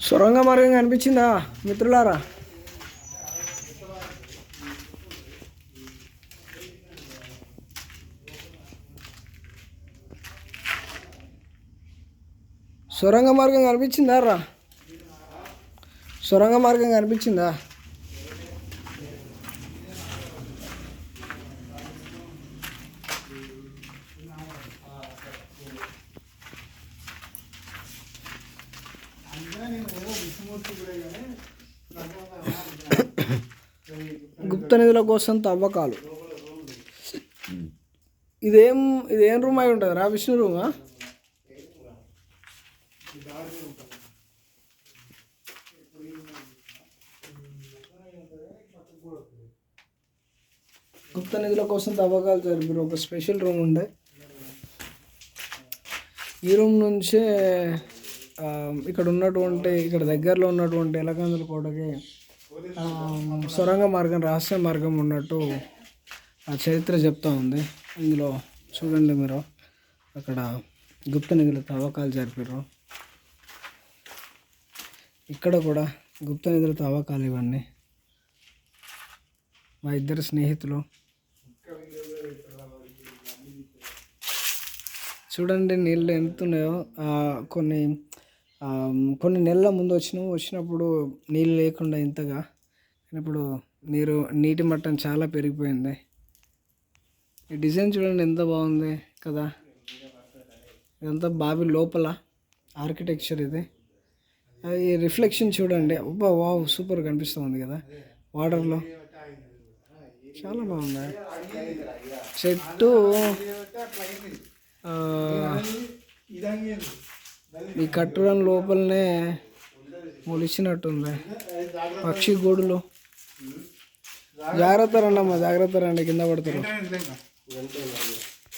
సొరంగ మార్గం కనిపించిందా మిత్రులారా? సొరంగ మార్గం కనిపించిందా రా? సొరంగ మార్గం కనిపించిందా? గుప్త నిధుల కోసం తవ్వకాలు. ఇదేం రూమ్ అయి ఉంటుంది రా? విష్ణు రూమా? గుప్త నిధుల కోసం తవ్వకాలు జరిపారు. ఒక స్పెషల్ రూమ్ ఉండే. ఈ రూమ్ నుంచే ఇక్కడ దగ్గరలో ఉన్నటువంటి ఎలకందుల కోటకి సొరంగ మార్గం, రహస్య మార్గం ఉన్నట్టు ఆ చరిత్ర చెప్తూ ఉంది. ఇందులో చూడండి మీరు, అక్కడ గుప్త నిధుల తవ్వకాలు జరిపారు. ఇక్కడ కూడా గుప్త నిధుల తవ్వకాలు ఇవన్నీ. మా ఇద్దరు స్నేహితులు చూడండి నీళ్ళు ఎంతున్నాయో. కొన్ని నెలల ముందు వచ్చినప్పుడు నీళ్ళు లేకుండా ఇంతగా, ఇప్పుడు నీటి మట్టం చాలా పెరిగిపోయింది. ఈ డిజైన్ చూడండి ఎంత బాగుంది కదా. ఇదంతా బావి లోపల ఆర్కిటెక్చర్ ఇది. ఈ రిఫ్లెక్షన్ చూడండి, అబ్బా వావ్, సూపర్ కనిపిస్తుంది కదా వాటర్లో. చాలా బాగుంది. చెట్టు ఈ కట్టడం లోపలనే మొలిచినట్టుంది. పక్షి గూడులు. జాగ్రత్త రండి అమ్మా, జాగ్రత్త రండి, కింద పడతారు.